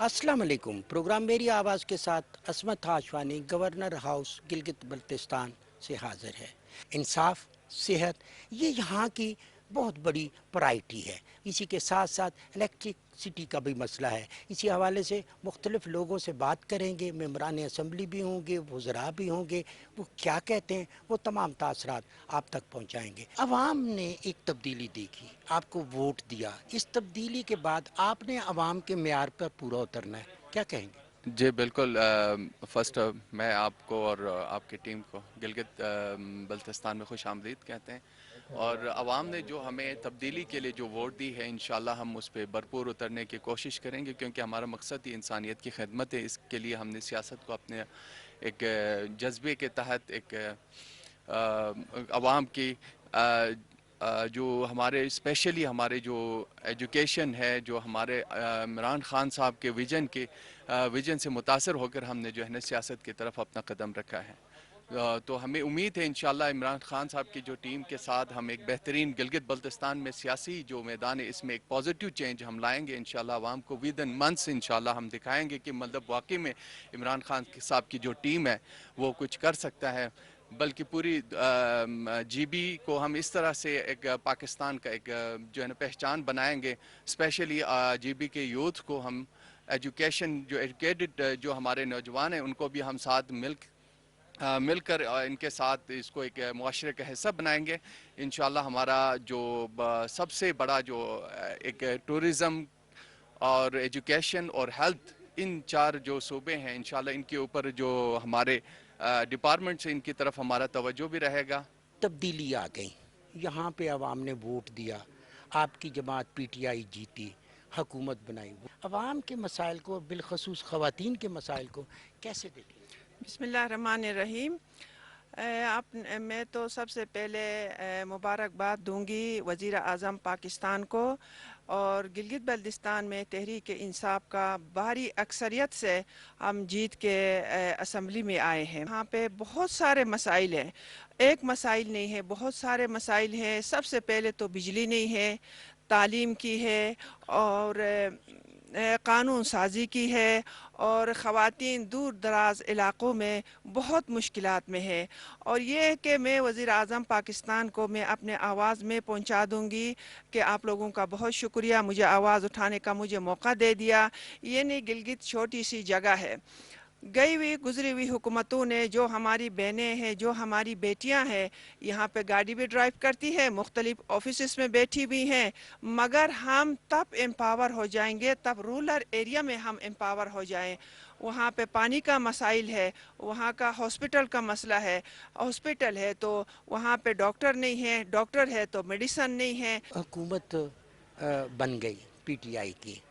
अस्सलाम वालेकुम। प्रोग्राम मेरी आवाज़ के साथ असमत आशवानी गवर्नर हाउस गिलगित बल्तिस्तान से हाज़िर है। इंसाफ, सेहत, ये यहाँ की बहुत बड़ी प्रायोरिटी है। इसी के साथ साथ इलेक्ट्रिसिटी का भी मसला है। इसी हवाले से मुख्तलिफ़ लोगों से बात करेंगे। मेंबरान असम्बली भी होंगे, वज़रा भी होंगे, वो क्या कहते हैं वो तमाम तासरात आप तक पहुँचाएँगे। अवाम ने एक तब्दीली देखी, आपको वोट दिया, इस तब्दीली के बाद आपने अवाम के मेयार पर पूरा उतरना है, क्या कहेंगे? जी बिल्कुल। फ़र्स्ट मैं आपको और आपकी टीम को गिलगित बल्तिस्तान में खुश आमदीद कहते हैं। और आवाम ने जो हमें तब्दीली के लिए जो वोट दी है, इंशाल्लाह हम उस पर भरपूर उतरने की कोशिश करेंगे, क्योंकि हमारा मकसद ही इंसानियत की खिदमत है। इसके लिए हमने सियासत को अपने एक जज्बे के तहत आवाम की जो हमारे स्पेशली हमारे जो एजुकेशन है, जो हमारे इमरान खान साहब के विजन से मुतासर होकर हमने जो है ना सियासत की तरफ अपना कदम रखा है। तो हमें उम्मीद है इंशाल्लाह इमरान खान साहब की जो टीम के साथ हम एक बेहतरीन गिलगित बल्तिस्तान में सियासी जो मैदान है, इसमें एक पॉजिटिव चेंज हम लाएंगे इंशाल्लाह। आवाम को विद इन मंथ्स इंशाल्लाह हम दिखाएंगे कि मतलब वाकई में इमरान खान साहब की जो टीम है वो कुछ कर सकता है। बल्कि पूरी जीबी को हम इस तरह से एक पाकिस्तान का एक जो है ना पहचान बनाएंगे। स्पेशली जीबी के यूथ को हम एजुकेटेड जो हमारे नौजवान हैं उनको भी हम साथ मिलकर इनके साथ इसको एक मुआशरे का हिस्सा बनाएंगे। इंशाल्लाह हमारा जो सबसे बड़ा जो एक टूरिज़म और एजुकेशन और हेल्थ, इन चार जो सूबे हैं इंशाल्लाह इनके ऊपर जो हमारे डिपार्टमेंट से इनकी तरफ हमारा तवज्जो भी रहेगा। तब्दीली आ गई, यहाँ पे अवाम ने वोट दिया, आपकी जमात पीटीआई जीती, हुकूमत बनाई। अवाम के मसाइल को, बिलखसूस ख़वातीन के मसाइल को कैसे देखें? बिस्मिल्लाहिर्रहमानिर्रहीम। मैं तो सबसे पहले मुबारकबाद दूंगी वज़ीर आज़म पाकिस्तान को। और गिलगित बल्तिस्तान में तहरीक इंसाफ का भारी अक्सरियत से हम जीत के असम्बली में आए हैं। यहाँ पे बहुत सारे मसाइल हैं, एक मसाइल नहीं है, बहुत सारे मसाइल हैं। सबसे पहले तो बिजली नहीं है, तालीम की है, और कानून साजी की है, और ख़वातीन दूर दराज इलाक़ों में बहुत मुश्किलात में है। और ये है कि मैं वज़ीर आज़म पाकिस्तान को मैं अपने आवाज़ में पहुंचा दूंगी कि आप लोगों का बहुत शुक्रिया, मुझे आवाज़ उठाने का मुझे मौका दे दिया। ये नहीं गिलगित छोटी सी जगह है, गई हुई गुजरी हुई हुकूमतों ने जो हमारी बहनें हैं, जो हमारी बेटियां हैं, यहाँ पे गाड़ी भी ड्राइव करती है, मुख्तलिफ ऑफिस में बैठी हुई हैं। मगर हम तब एम्पावर हो जाएंगे, तब रूरल एरिया में हम एम्पावर हो जाएं। वहाँ पे पानी का मसाइल है, वहाँ का हॉस्पिटल का मसला है, हॉस्पिटल है तो वहाँ पे डॉक्टर नहीं है, डॉक्टर है तो मेडिसन नहीं है। हुकूमत बन गई पीटीआई की,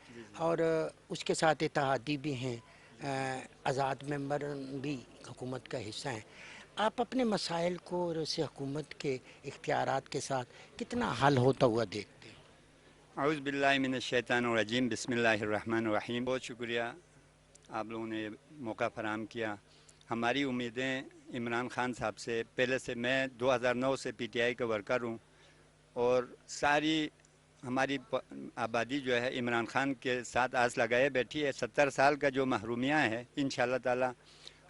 और उसके साथ इत्तेहादी भी हैं, आज़ाद मेंबर भी हुकूमत का हिस्सा हैं। आप अपने मसाइल को और उस हुकूमत के इख्तियारात के साथ कितना हल होता हुआ देखते हैं? औज़ु बिल्लाहि मिनश शैतानिर रजीम, बिस्मिल्लाहिर रहमानिर रहीम। बहुत शुक्रिया, आप लोगों ने मौका फ़राहम किया। हमारी उम्मीदें इमरान खान साहब से, पहले से मैं 2009 से पीटीआई का वर्कर हूँ, और सारी हमारी आबादी जो है इमरान खान के साथ आस लगाए बैठी है। 70 साल का जो महरूमियाँ है, इंशाअल्लाह ताला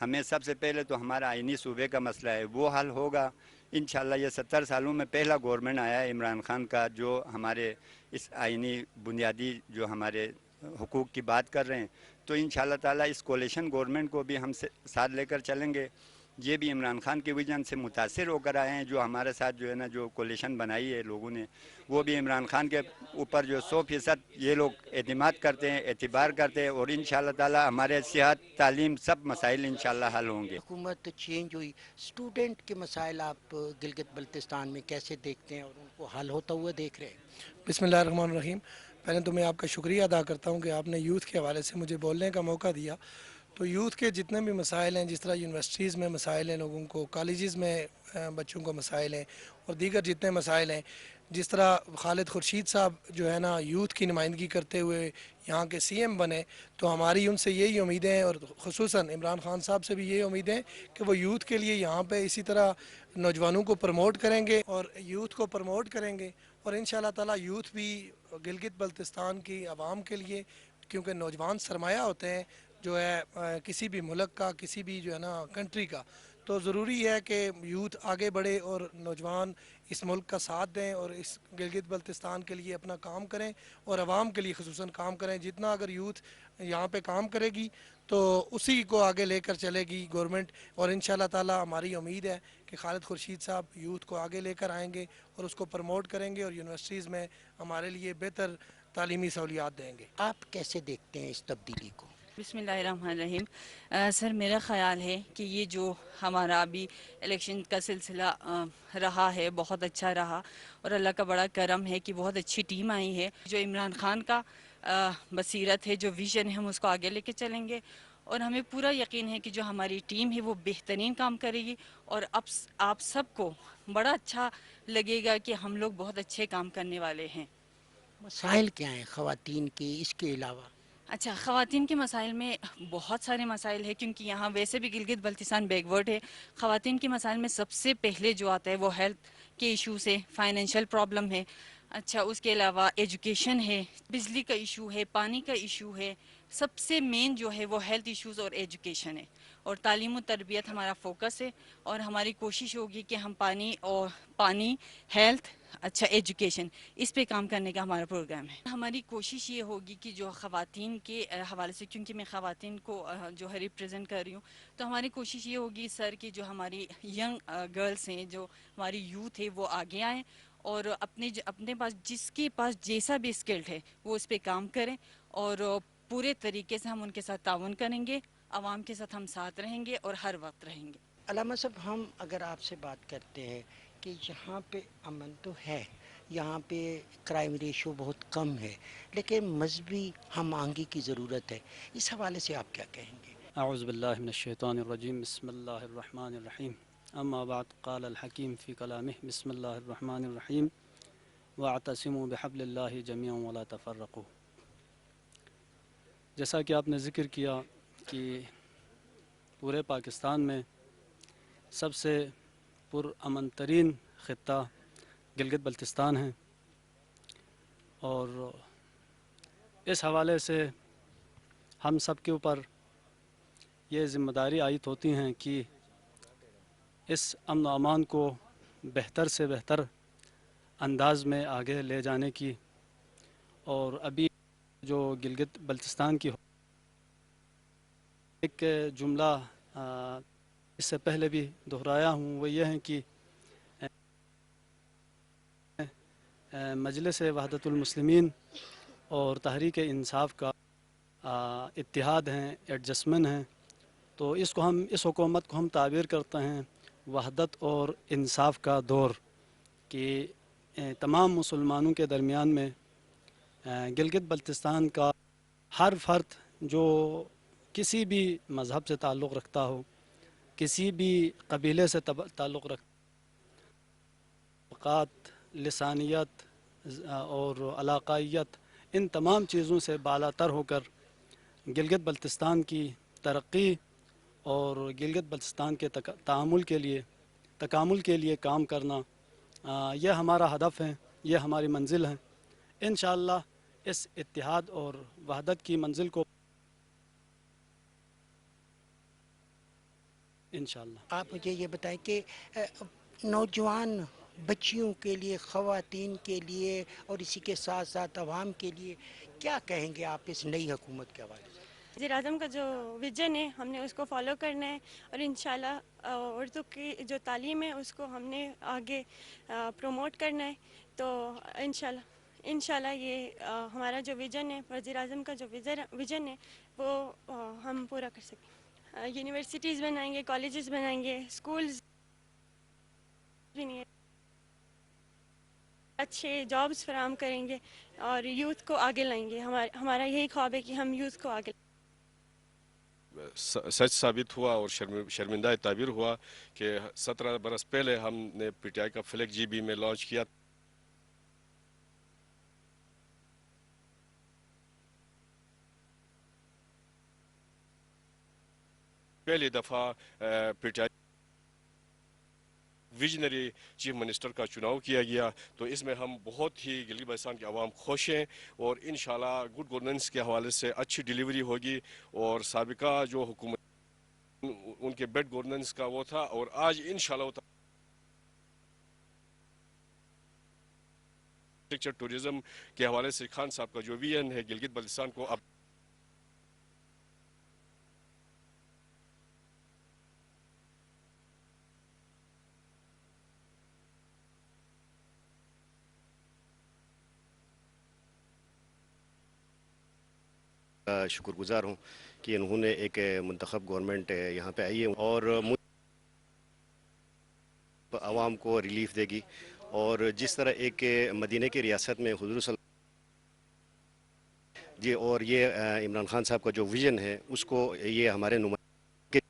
हमें सबसे पहले तो हमारा आइनी सूबे का मसला है वो हल होगा इंशाअल्लाह। ये 70 सालों में पहला गवर्नमेंट आया है इमरान खान का, जो हमारे इस आइनी बुनियादी जो हमारे हुकूक की बात कर रहे हैं। तो इंशाअल्लाह ताला इस कोalition गवर्नमेंट को भी हम साथ लेकर चलेंगे। ये भी इमरान खान के विजन से मुतासिर होकर आए हैं। जो हमारे साथ जो है ना जो कोalition बनाई है लोगों ने, वो भी इमरान खान के ऊपर जो 100% ये लोग एतमाद करते हैं, एतबार करते हैं। और इंशाअल्लाह ताला हमारे सेहत, तालीम, सब मसाइल इंशाअल्लाह हल होंगे। हुकूमत चेंज हुई, स्टूडेंट के मसाइल आप गिलगित बल्तिस्तान में कैसे देखते हैं और उनको हल होता हुआ देख रहे हैं? बिस्मिल्लाहिर्रहमानिर्रहीम। पहले तो मैं आपका शुक्रिया अदा करता हूँ कि आपने यूथ के हवाले से मुझे बोलने का मौका दिया। तो यूथ के जितने भी मसाइल हैं, जिस तरह यूनिवर्सिटीज़ में मसाइल हैं, लोगों को कॉलेजेस में बच्चों को मसाइल हैं, और दीगर जितने मसाइल हैं, जिस तरह खालिद खुर्शीद साहब जो है ना यूथ की नुमाइंदगी करते हुए यहाँ के सीएम बने, तो हमारी उनसे यही उम्मीदें हैं, और ख़ुसूसन इमरान खान साहब से भी यही उम्मीदें हैं कि वो यूथ के लिए यहाँ पे इसी तरह नौजवानों को प्रमोट करेंगे और यूथ को प्रमोट करेंगे। और इंशाअल्लाह ताला यूथ भी गिलगित बल्तिस्तान की आवाम के लिए کیونکہ نوجوان سرمایہ ہوتے ہیں جو ہے کسی بھی ملک کا، کسی بھی جو ہے نا کنٹری کا. تو ضروری ہے کہ یوتھ آگے بڑھے اور نوجوان اس ملک کا ساتھ دیں اور اس گلگت بلتستان کے لیے اپنا کام کریں اور عوام کے لیے خصوصاً کام کریں. جتنا اگر یوتھ یہاں پہ کام کرے گی تو اسی کو آگے لے کر چلے گی گورنمنٹ. اور ان شاء اللہ تعالیٰ ہماری امید ہے کہ خالد خورشید صاحب یوتھ کو آگے لے کر آئیں گے اور اس کو پروموٹ کریں گے اور یونیورسٹیز میں ہمارے لیے بہتر تعلیمی سہولیات دیں گے. آپ کیسے دیکھتے ہیں اس تبدیلی کو؟ بسم اللہ الرحمن الرحیم. سر میرا خیال ہے کہ یہ جو ہمارا ابھی الیکشن کا سلسلہ رہا ہے بہت اچھا رہا اور اللہ کا بڑا کرم ہے کہ بہت اچھی ٹیم آئی ہے. جو عمران خان کا بصیرت ہے، جو ویژن ہے، ہم اس کو آگے لے کے چلیں گے اور ہمیں پورا یقین ہے کہ جو ہماری ٹیم ہے وہ بہترین کام کرے گی اور اب آپ سب کو بڑا اچھا لگے گا کہ ہم لوگ بہت اچھے کام کرنے والے ہیں. مسائل کیا ہیں خواتین کے اس کے علاوہ؟ اچھا، خواتین کے مسائل میں بہت سارے مسائل ہیں کیونکہ یہاں ویسے بھی گلگت بلتستان بیک ورڈ ہے. خواتین کے مسائل میں سب سے پہلے جو آتا ہے وہ ہیلتھ کے ایشوز ہے، فائنینشیل پرابلم ہے. اچھا، اس کے علاوہ ایجوکیشن ہے، بجلی کا ایشو ہے، پانی کا ایشو ہے. سب سے مین جو ہے وہ ہیلتھ ایشوز اور ایجوکیشن ہے اور تعلیم و تربیت ہمارا فوکس ہے اور ہماری کوشش ہوگی کہ ہم پانی ہیلتھ، اچھا ایجوکیشن، اس پہ کام کرنے کا ہمارا پروگرام ہے. ہماری کوشش یہ ہوگی کہ جو خواتین کے حوالے سے، کیونکہ میں خواتین کو جو ہے ریپریزنٹ کر رہی ہوں، تو ہماری کوشش یہ ہوگی سر کہ جو ہماری ینگ گرلس ہیں، جو ہماری یوتھ ہے، وہ آگے آئیں اور اپنے پاس جس کے پاس جیسا بھی اسکلڈ ہے وہ اس پہ کام کریں اور پورے طریقے سے ہم ان کے ساتھ تعاون کریں گے. عوام کے ساتھ ہم ساتھ رہیں گے اور ہر وقت رہیں گے. علامہ صاحب، ہم اگر آپ سے بات کرتے ہیں کہ یہاں پہ امن تو ہے، یہاں پہ کرائم ریشو بہت کم ہے، لیکن مذہبی ہم آہنگی کی ضرورت ہے، اس حوالے سے آپ کیا کہیں گے؟ اعوذ باللہ من الشیطان الرجیم. بسم اللہ الرحمن الرحیم. اما بعد، قال الحکیم فی کلامہ بسم اللہ الرحمن الرحیم واعتصموا بحبل اللہ جمیعا ولا تفرقوا. جیسا کہ آپ نے ذکر کیا کہ پورے پاکستان میں سب سے پرامن ترین خطہ گلگت بلتستان ہے اور اس حوالے سے ہم سب کے اوپر یہ ذمہ داری عائد ہوتی ہیں کہ اس امن و امان کو بہتر سے بہتر انداز میں آگے لے جانے کی. اور ابھی جو گلگت بلتستان کی ایک جملہ اس سے پہلے بھی دہرایا ہوں، وہ یہ ہے کہ مجلس وحدت المسلمین اور تحریک انصاف کا اتحاد ہیں، ایڈجسٹمنٹ ہیں. تو اس حکومت کو ہم تعبیر کرتے ہیں وحدت اور انصاف کا دور، کہ تمام مسلمانوں کے درمیان میں گلگت بلتستان کا ہر فرد جو کسی بھی مذہب سے تعلق رکھتا ہو، کسی بھی قبیلے سے تعلق رکھتا ہو، طبقات، لسانیت اور علاقائیت، ان تمام چیزوں سے بالا تر ہو کر گلگت بلتستان کی ترقی اور گلگت بلتستان کے تکامل کے لیے کام کرنا، یہ ہمارا ہدف ہے، یہ ہماری منزل ہے. انشاءاللہ اس اتحاد اور وحدت کی منزل کو انشاءاللہ. آپ مجھے یہ بتائیں کہ نوجوان بچیوں کے لیے، خواتین کے لیے اور اسی کے ساتھ ساتھ عوام کے لیے کیا کہیں گے آپ اس نئی حکومت کے حوالے سے؟ وزیر اعظم کا جو ویژن ہے ہم نے اس کو فالو کرنا ہے اور انشاءاللہ اردو کی جو تعلیم ہے اس کو ہم نے آگے پروموٹ کرنا ہے. تو انشاءاللہ یہ ہمارا جو ویژن ہے، وزیر اعظم کا جو ویژن ہے، وہ ہم پورا کر سکیں. یونیورسٹیز بنائیں گے، کالجز بنائیں گے، اسکولز بھی نہیں ہے، اچھے جابز فراہم کریں گے اور یوتھ کو آگے لائیں گے. ہمارا یہی خواب ہے کہ ہم یوتھ کو آگے سچ ثابت ہوا اور شرمندہ تعبیر ہوا کہ 17 برس پہلے ہم نے پی ٹی آئی کا فلیگ جی بی میں لانچ کیا. پہلی دفعہ P T I visionary chief minister का चुनाव किया गया, तो इसमें हम बहुत ही गिलगित बल्तिस्तान के अवाम खुश हैं और इंशाल्लाह गुड गवर्नेंस के हवाले से अच्छी डिलीवरी होगी। और साबिका जो हुकूमत उनके बेड गवर्नेंस का वो था, और आज इंशाल्लाह टूरिज्म के हवाले से खान साहब का जो विजन है गिलगित बल्तिस्तान को अब शुक्रगुजार हूँ कि उन्होंने एक मुंतखब गवर्नमेंट यहाँ पे आई है और आवाम को रिलीफ देगी। और जिस तरह एक मदीने की रियासत में हुजूर जी और ये इमरान खान साहब का जो विज़न है उसको ये हमारे नुमाइंदे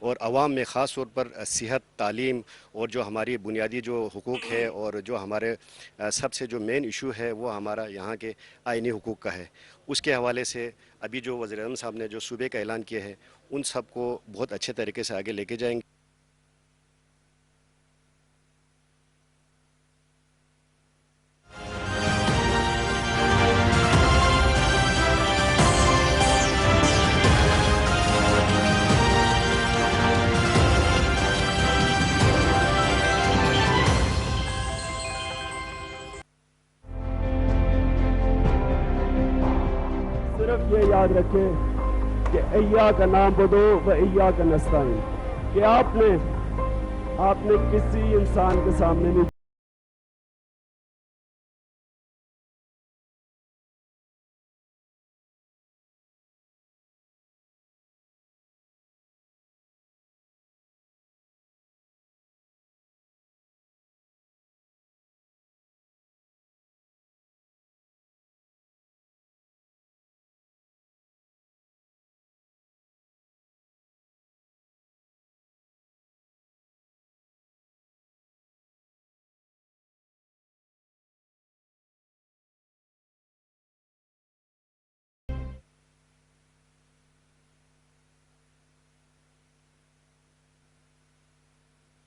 और आवाम में ख़ास तौर पर सेहत, तालीम और जो हमारी बुनियादी जो हुकूक है और जो हमारे सबसे जो मेन इशू है वो हमारा यहाँ के आइनी हुकूक का है, उसके हवाले से अभी जो वज़ीर-ए-आज़म साहब ने जो सूबे का ऐलान किया है उन सब को बहुत अच्छे तरीके से आगे लेके जाएंगे। सिर्फ ये याद रखें कि अय्या का नाम बदो व अय्या का नस्ताइन, कि आपने किसी इंसान के सामने नहीं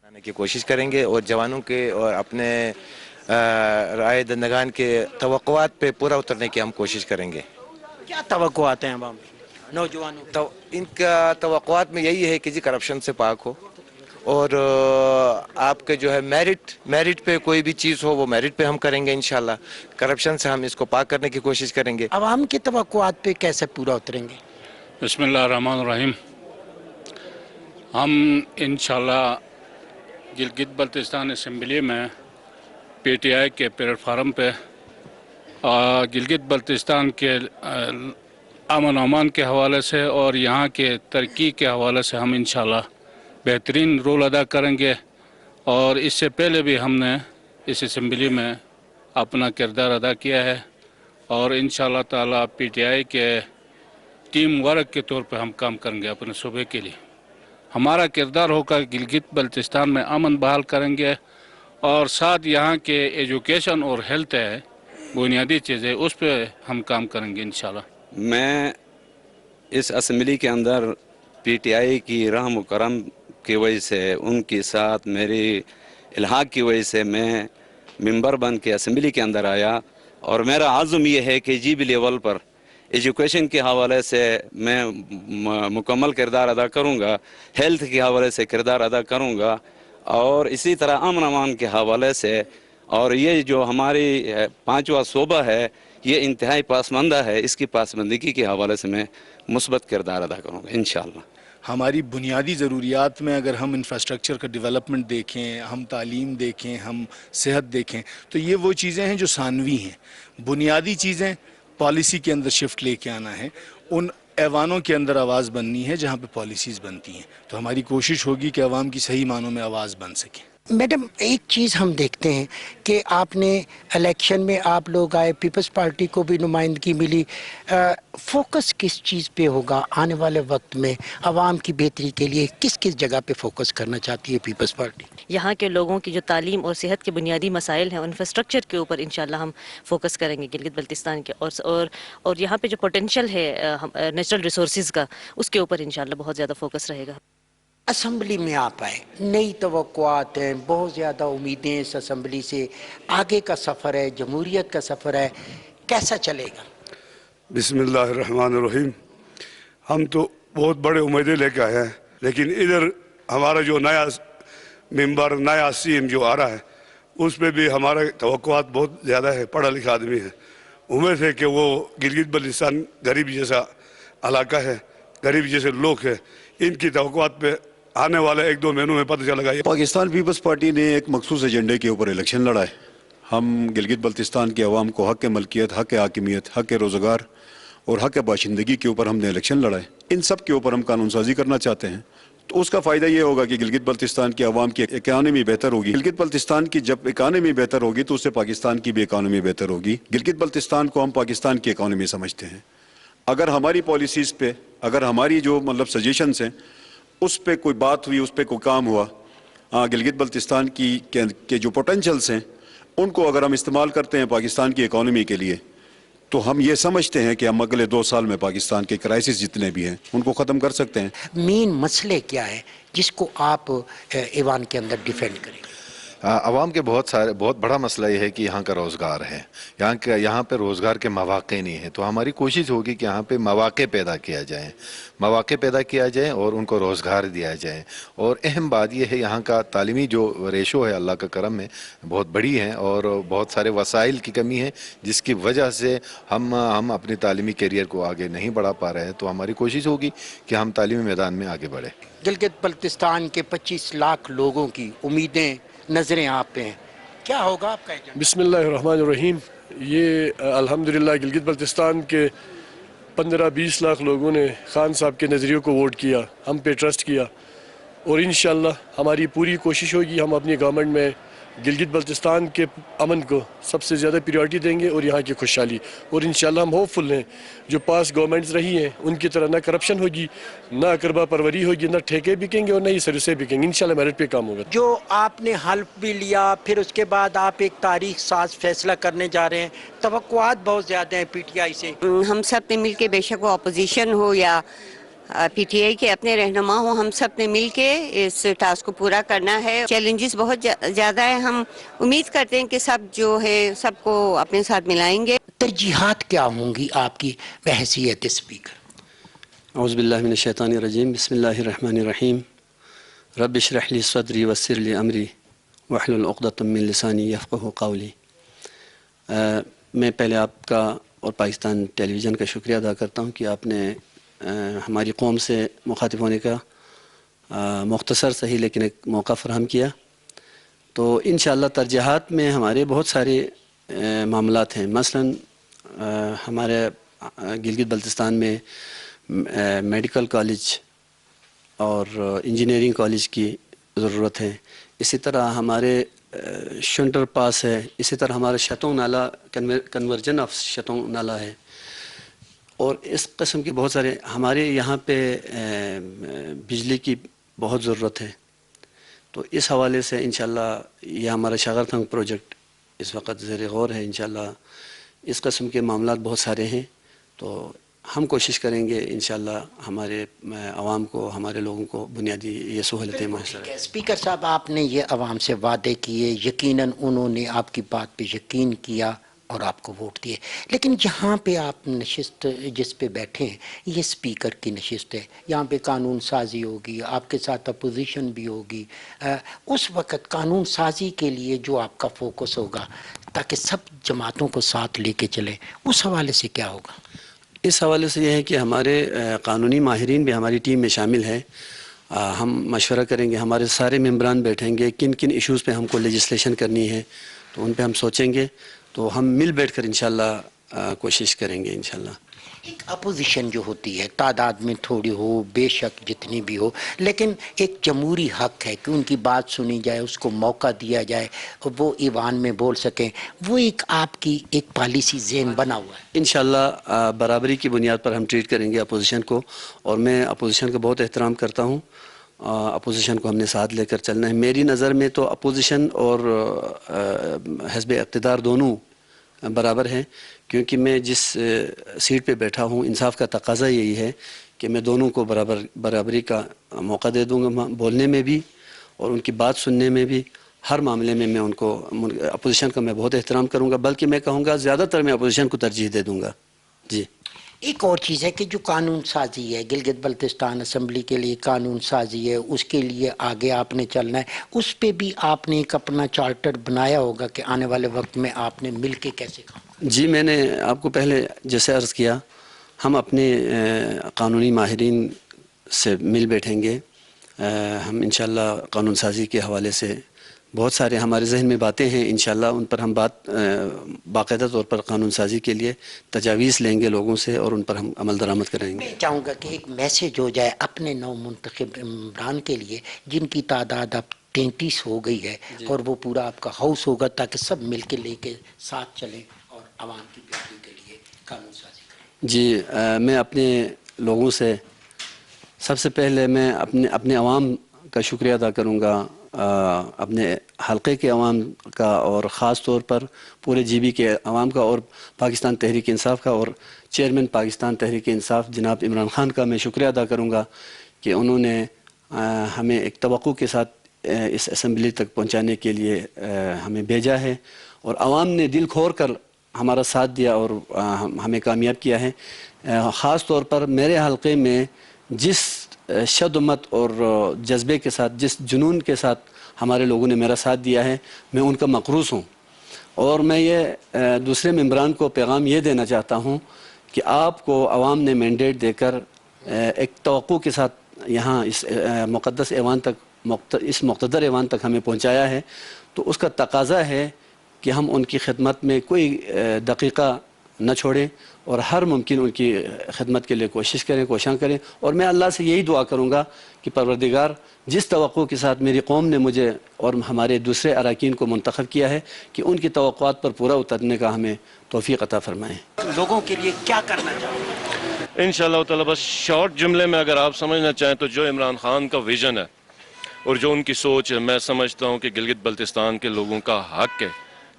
आने की कोशिश करेंगे और जवानों के और अपने राय दंदगान के तवक्कुआत पे पूरा उतरने की हम कोशिश करेंगे। क्या तवक्कुआत हैं अवाम नौजवानों? तो इनका तवक्कुआत में यही है कि जी करप्शन से पाक हो और आपके जो है मेरिट पे कोई भी चीज़ हो वो मेरिट पे हम करेंगे इंशाल्लाह। करप्शन से हम इसको पाक करने की कोशिश करेंगे। अवाम के तवक्कुआत पे कैसे पूरा उतरेंगे? बिस्मिल्लाहिर्रहमानिर्रहीम। हम इंशाल्लाह गिलगित बल्तिस्तान असम्बली में PTI के प्लेटफार्म पे गिलगित बल्तिस्तान के अमन अमान के हवाले से और यहाँ के तरक्की के हवाले से हम इंशाल्लाह बेहतरीन रोल अदा करेंगे। और इससे पहले भी हमने इस असम्बली में अपना किरदार अदा किया है और इंशाल्लाह ताला PTI के टीम वर्क के तौर पे हम काम करेंगे अपने सूबे के लिए। हमारा किरदार होगा गिलगित बल्तिस्तान में अमन बहाल करेंगे और साथ यहाँ के एजुकेशन और हेल्थ है बुनियादी चीज़ें उस पर हम काम करेंगे इंशाल्लाह। मैं इस असम्बली के अंदर PTI की रहम व करम की वजह से उनके साथ मेरी इल्हाक की वजह से मैं मेंबर बन के असम्बली के अंदर आया और मेरा आज़म ये है कि GB लेवल पर एजुकेशन के हवाले से मैं मुकम्मल किरदार अदा करूँगा, हेल्थ के हवाले से किरदार अदा करूँगा और इसी तरह अमन अमान के हवाले से। और ये जो हमारी 5वां सूबा है ये इंतहाई पासमानदा है, इसकी पासमानदगी के हवाले से मैं मुस्बत किरदार अदा करूँगा इंशाअल्लाह। हमारी बुनियादी ज़रूरियात में अगर हम इंफ्रास्ट्रक्चर का डेवलपमेंट देखें, हम तालीम देखें, हम सेहत देखें, तो ये वो चीज़ें हैं जो सानवी हैं। बुनियादी चीज़ें पॉलिसी के अंदर शिफ्ट लेके आना है, उन ऐवानों के अंदर आवाज़ बननी है जहाँ पे पॉलिसीज़ बनती हैं। तो हमारी कोशिश होगी कि अवाम की सही मानों में आवाज़ बन सके। मैडम, एक चीज़ हम देखते हैं कि आपने इलेक्शन में आप लोग आए, पीपल्स पार्टी को भी नुमाइंदगी मिली। फोकस किस चीज़ पे होगा आने वाले वक्त में? आवाम की बेहतरी के लिए किस किस जगह पे फोकस करना चाहती है पीपल्स पार्टी? यहाँ के लोगों की जो तालीम और सेहत के बुनियादी मसाइल हैं, इंफ्रास्ट्रक्चर के ऊपर इंशाल्लाह हम फोकस करेंगे गिलगित बल्तिस्तान के। और यहाँ पे जो पोटेंशियल है नेचुरल रिसोर्सेज का, उसके ऊपर इंशाल्लाह बहुत ज़्यादा फोकस रहेगा। असम्बली में आप आए, नई तवक्कुआत हैं, बहुत ज़्यादा उम्मीदें इस असम्बली से, आगे का सफ़र है, जमहूरियत का सफ़र है, कैसा चलेगा? बिस्मिल्लाहिर्रहमानिर्रहीम। हम तो बहुत बड़े उम्मीदें लेके आए हैं, लेकिन इधर हमारा जो नया मेंबर, नया सीएम जो आ रहा है, उस पर भी हमारे तवक्कुआत बहुत ज़्यादा है। पढ़ा लिखा आदमी है, उम्मीद है कि वो गिलगित बल्तिस्तान गरीब जैसा इलाका है, गरीब जैसे लोग हैं, इनकी तवक्कुआत पे आने वाले 1-2 महीनों में पता चलेगा। पाकिस्तान पीपल्स पार्टी ने एक मखसूस एजेंडे के ऊपर इलेक्शन लड़ा है। हम गिलगित बल्तिस्तान के अवाम को हक़ मलकियत, हक़ हाकिमियत, हक़ रोज़गार और हक़ बाशिंदगी के ऊपर हमने इलेक्शन लड़ा है। इन सब के ऊपर हम कानून साजी करना चाहते हैं, तो उसका फ़ायदा ये होगा कि गिलगित बल्तिस्तान की अवाम की इकानमी बेहतर होगी। गिलगित बल्तिस्तान की जब इकानमी बेहतर होगी तो उससे पाकिस्तान की भी इकानमी बेहतर होगी। गिलगित बल्तिस्तान को हम पाकिस्तान की इकानमी समझते हैं। अगर हमारी पॉलिसीज़ पे, अगर हमारी जो मतलब सजेशंस हैं उस पर कोई बात हुई, उस पर कोई काम हुआ, गिलगित बल्तिस्तान की के जो पोटेंशल्स हैं उनको अगर हम इस्तेमाल करते हैं पाकिस्तान की इकानमी के लिए, तो हम ये समझते हैं कि हम अगले 2 साल में पाकिस्तान के क्राइसिस जितने भी हैं उनको ख़त्म कर सकते हैं। मेन मसले क्या है जिसको आप ईवान के अंदर डिफेंड करेंगे? आवाम के बहुत बड़ा मसला ये है कि यहाँ का रोज़गार है, यहाँ पे रोज़गार के मौक़े नहीं है। तो हमारी कोशिश होगी कि यहाँ पे मौक़े पैदा किया जाए और उनको रोज़गार दिया जाए। और अहम बात यह है यहाँ का तालीमी जो रेशो है अल्लाह का करम है बहुत बड़ी है और बहुत सारे वसाइल की कमी है, जिसकी वजह से हम अपनी तालीमी कैरियर को आगे नहीं बढ़ा पा रहे हैं। तो हमारी कोशिश होगी कि हम तालीमी मैदान में आगे बढ़ें। गिलगित बल्तिस्तान के 25 लाख लोगों की उम्मीदें, नज़रें आप पे हैं, क्या होगा आपका एजेंडा? बिस्मिल्लाहिर्रहमानिर्रहीम। ये अल्हम्दुलिल्लाह गिलगित बल्तिस्तान के 15-20 लाख लोगों ने खान साहब के नज़रियों को वोट किया, हम पे ट्रस्ट किया, और इंशाअल्लाह हमारी पूरी कोशिश होगी हम अपनी गवर्नमेंट में गिलगित बल्तिस्तान के अमन को सबसे ज़्यादा प्रायोरिटी देंगे और यहाँ की खुशहाली। और इंशाअल्लाह हम होपफुल हैं जो पास गवर्नमेंट्स रही हैं उनकी तरह ना करप्शन होगी, ना अकरबा परवरी होगी, ना ठेके बिकेंगे और ना ही सर्विसें बिकेंगी। इंशाअल्लाह मेरिट पे काम होगा। जो आपने हल्फ भी लिया, फिर उसके बाद आप एक तारीख साज फैसला करने जा रहे हैं, तवक्कुआत बहुत ज़्यादा हैं पीटीआई से। हम सब ने मिल के, बेशक वो अपोजिशन हो या पीटीआई के अपने रहनुमा हो, हम सब ने मिल के इस टास्क को पूरा करना है। चैलेंजेस बहुत ज़्यादा है, हम उम्मीद करते हैं कि सब जो है सबको अपने साथ मिलाएंगे। तरजीहात क्या होंगी आपकी बहैसियत स्पीकर? औज़ु बिल्लाहि मिनश शैतानिर रजीम, बिस्मिल्लाहिर्रहमानिर रहीम, रब्बि इश्रह ली सदरी वयस्सिर ली अमरी वहलुल उक़दतम मिन लिसानी यफ़क़हू क़ौली। मैं पहले आपका और पाकिस्तान टेलीविज़न का शुक्रिया अदा करता हूँ कि आपने हमारी कौम से मुखातिब होने का मुख्तसर सही लेकिन एक मौका फ़राहम किया। तो इंशाअल्लाह तरजीहात में हमारे बहुत सारे मामलात हैं। मसलन हमारे गिलगित बल्तिस्तान में मेडिकल कॉलेज और इंजीनियरिंग कॉलेज की ज़रूरत है। इसी तरह हमारे शंटर पास है, इसी तरह हमारा शतों नाला कन्वर्जन ऑफ शतों नाला है, और इस किस्म के बहुत सारे हमारे यहाँ पे बिजली की बहुत ज़रूरत है। तो इस हवाले से इंशाअल्लाह ये हमारा शागरथंग प्रोजेक्ट इस वक्त ज़ेर गौर है। इंशाअल्लाह इस किस्म के मामलात बहुत सारे हैं, तो हम कोशिश करेंगे इंशाअल्लाह हमारे आवाम को, हमारे लोगों को बुनियादी ये सहूलतें मैसर। स्पीकर साहब, आपने ये आवाम से वादे किए, यकीनन उन्होंने आपकी बात पे यकीन किया और आपको वोट दिए, लेकिन जहाँ पे आप नशिस्त जिस पे बैठे हैं ये स्पीकर की नशिस्त है, यहाँ पे कानून साजी होगी, आपके साथ अपोजिशन भी होगी। उस वक़्त कानून साजी के लिए जो आपका फोकस होगा ताकि सब जमातों को साथ लेके चले, उस हवाले से क्या होगा? इस हवाले से यह है कि हमारे कानूनी माहिरीन भी हमारी टीम में शामिल है। हम मशवरा करेंगे, हमारे सारे मेंबरान बैठेंगे, किन किन इश्यूज़ पे हमको लेजिस्लेशन करनी है तो उन पे हम सोचेंगे, तो हम मिल बैठकर इंशाअल्लाह कोशिश करेंगे इंशाअल्लाह। एक अपोजिशन जो होती है तादाद में थोड़ी हो, बेशक जितनी भी हो, लेकिन एक जमहूरी हक है कि उनकी बात सुनी जाए, उसको मौका दिया जाए, वो ईवान में बोल सकें। वो एक आपकी एक पॉलिसी ज़हन बना हुआ है। इंशाअल्लाह बराबरी की बुनियाद पर हम ट्रीट करेंगे अपोजिशन को, और मैं अपोजिशन का बहुत एहतराम करता हूँ। अपोजिशन को हमने साथ लेकर चलना है। मेरी नज़र में तो अपोजिशन और हिज़्ब इक़्तिदार दोनों बराबर हैं, क्योंकि मैं जिस सीट पे बैठा हूँ इंसाफ का तकाज़ा यही है کہ میں دونوں کو برابری کا موقع دے دوں گا، بولنے میں بھی اور ان کی بات سننے میں بھی. ہر معاملے میں ان کو اپوزیشن کا میں بہت احترام کروں گا، بلکہ میں کہوں گا زیادہ تر میں اپوزیشن کو ترجیح دے دوں گا. جی ایک اور چیز ہے کہ جو قانون سازی ہے، گلگت بلتستان اسمبلی کے لیے قانون سازی ہے، اس کے لیے آگے آپ نے چلنا ہے، اس پہ بھی آپ نے ایک اپنا چارٹر بنایا ہوگا کہ آنے والے وقت میں آپ نے مل کے کیسے کام. جی میں نے آپ کو پہلے جیسے عرض کیا، ہم اپنے قانونی ماہرین سے مل بیٹھیں گے. ہم انشاءاللہ قانون سازی کے حوالے سے بہت سارے ہمارے ذہن میں باتیں ہیں، انشاءاللہ ان پر ہم باقاعدہ طور پر قانون سازی کے لیے تجاویز لیں گے لوگوں سے اور ان پر ہم عمل درآمد کریں گے. میں چاہوں گا کہ ایک میسیج ہو جائے اپنے نو منتخب عمران کے لیے، جن کی تعداد اب 33 ہو گئی ہے، اور وہ پورا آپ کا ہاؤس ہوگا، تاکہ سب مل کے لے کے ساتھ چلیں اور عوام کی بہتری کے لیے قانون سازی کریں. جی میں اپنے لوگوں سے سب سے پہلے میں اپنے عوام کا شکریہ ادا کروں گا، اپنے حلقے کے عوام کا اور خاص طور پر پورے جی بی کے عوام کا اور پاکستان تحریک انصاف کا اور چیئرمین پاکستان تحریک انصاف جناب عمران خان کا میں شکریہ ادا کروں گا کہ انہوں نے ہمیں ایک توقع کے ساتھ اس اسمبلی تک پہنچانے کے لیے ہمیں بھیجا ہے، اور عوام نے دل کھول کر ہمارا ساتھ دیا اور ہمیں کامیاب کیا ہے. خاص طور پر میرے حلقے میں جس شدت اور جذبے کے ساتھ، جس جنون کے ساتھ ہمارے لوگوں نے میرا ساتھ دیا ہے، میں ان کا مقروض ہوں. اور میں یہ دوسرے ممبران کو پیغام یہ دینا چاہتا ہوں کہ آپ کو عوام نے مینڈیٹ دے کر ایک توقع کے ساتھ یہاں اس مقدس ایوان تک، اس مقتدر ایوان تک ہمیں پہنچایا ہے، تو اس کا تقاضا ہے کہ ہم ان کی خدمت میں کوئی دقیقہ نہ چھوڑیں اور ہر ممکن ان کی خدمت کے لیے کوشش کریں، کوشاں کریں. اور میں اللہ سے یہی دعا کروں گا کہ پروردگار جس توقع کے ساتھ میری قوم نے مجھے اور ہمارے دوسرے اراکین کو منتخب کیا ہے، کہ ان کی توقعات پر پورا اترنے کا ہمیں توفیق عطا فرمائیں. لوگوں کے لیے کیا کرنا چاہوں؟ انشاءاللہ تعالی بس شارٹ جملے میں اگر آپ سمجھنا چاہیں تو جو عمران خان کا ویژن ہے اور جو ان کی سوچ ہے، میں سمجھتا ہوں کہ گلگت بلتستان کے لوگوں کا حق ہے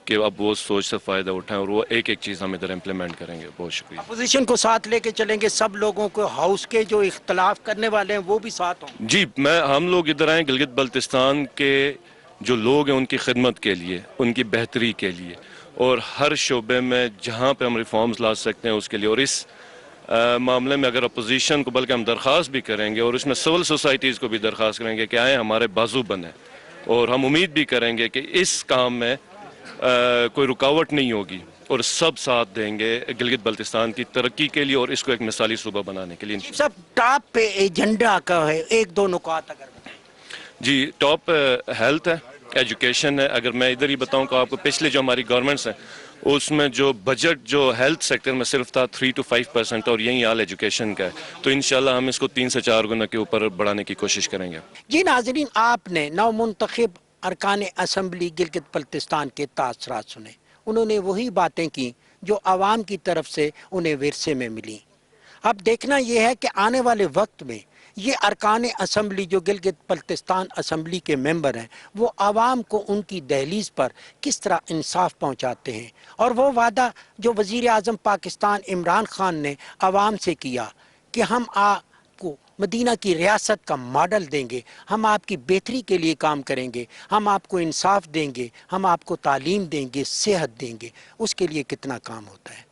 کہ اب وہ سوچ سے فائدہ اٹھائیں اور وہ ایک ایک چیز ہم ادھر امپلیمنٹ کریں گے. بہت شکریہ. اپوزیشن کو ساتھ لے کے چلیں گے، سب لوگوں کو، ہاؤس کے جو اختلاف کرنے والے ہیں وہ بھی ساتھ ہوں. جی ہم لوگ ادھر آئیں گلگت بلتستان کے جو لوگ ہیں ان کی خدمت کے لیے، ان کی بہتری کے لیے، اور ہر شعبے میں جہاں پہ ہم ریفارمز لا سکتے ہیں اس کے لیے. اور اس معاملے میں اگر اپوزیشن کو بلکہ ہم درخواست بھی کریں گے اور اس میں سول سوسائٹیز کو بھی درخواست کریں گے کہ آئیں ہمارے بازو بنیں، اور ہم امید بھی کریں گے کہ اس کام میں کوئی رکاوٹ نہیں ہوگی اور سب ساتھ دیں گے گلگت بلتستان کی ترقی کے لیے اور اس کو ایک مثالی صوبہ بنانے کے لیے. سب ٹاپ پہ ایجنڈا کا ہے، ایک دو نکات اگر بتائیں. جی ٹاپ ہیلتھ ہے، ایجوکیشن ہے. اگر میں ادھر ہی بتاؤں کہ آپ کو پچھلے جو ہماری گورنمنٹس ہیں اس میں جو بجٹ جو ہیلتھ سیکٹر میں صرف تھا 3 to 5%، اور یہی حال ایجوکیشن کا ہے. تو انشاءاللہ ہم اس کو 3 سے 4 گنا کے اوپر بڑھانے کی کوشش کریں گے. جی ناظرین، آپ نے نو منتخب ارکان اسمبلی گلگت بلتستان کے تاثرات سنے. انہوں نے وہی باتیں کی جو عوام کی طرف سے انہیں ورثے میں ملی. اب دیکھنا یہ ہے کہ آنے والے وقت میں یہ ارکان اسمبلی جو گلگت بلتستان اسمبلی کے ممبر ہیں، وہ عوام کو ان کی دہلیز پر کس طرح انصاف پہنچاتے ہیں. اور وہ وعدہ جو وزیر اعظم پاکستان عمران خان نے عوام سے کیا کہ ہم آپ کو مدینہ کی ریاست کا ماڈل دیں گے، ہم آپ کی بہتری کے لیے کام کریں گے، ہم آپ کو انصاف دیں گے، ہم آپ کو تعلیم دیں گے، صحت دیں گے، اس کے لیے کتنا کام ہوتا ہے.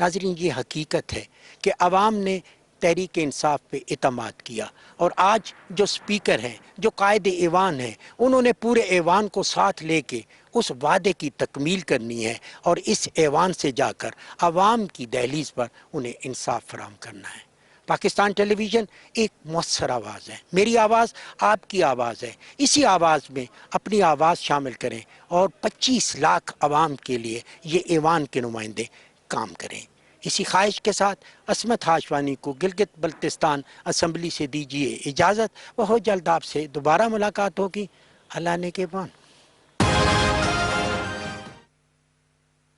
ناظرین، یہ حقیقت ہے کہ عوام نے تحریک انصاف پہ اعتماد کیا، اور آج جو سپیکر ہیں، جو قائد ایوان ہیں، انہوں نے پورے ایوان کو ساتھ لے کے اس وعدے کی تکمیل کرنی ہے اور اس ایوان سے جا کر عوام کی دہلیز پر انہیں انصاف فراہم کرنا ہے. پاکستان ٹیلی ویژن ایک مؤثر آواز ہے، میری آواز آپ کی آواز ہے. اسی آواز میں اپنی آواز شامل کریں اور 25 لاکھ عوام کے لیے یہ ایوان کے نمائندے کام کریں. اسی خواہش کے ساتھ عصمت ہاشوانی کو گلگت بلتستان اسمبلی سے دیجیے اجازت. بہت جلد آپ سے دوبارہ ملاقات ہوگی. اللہ نے کے بان.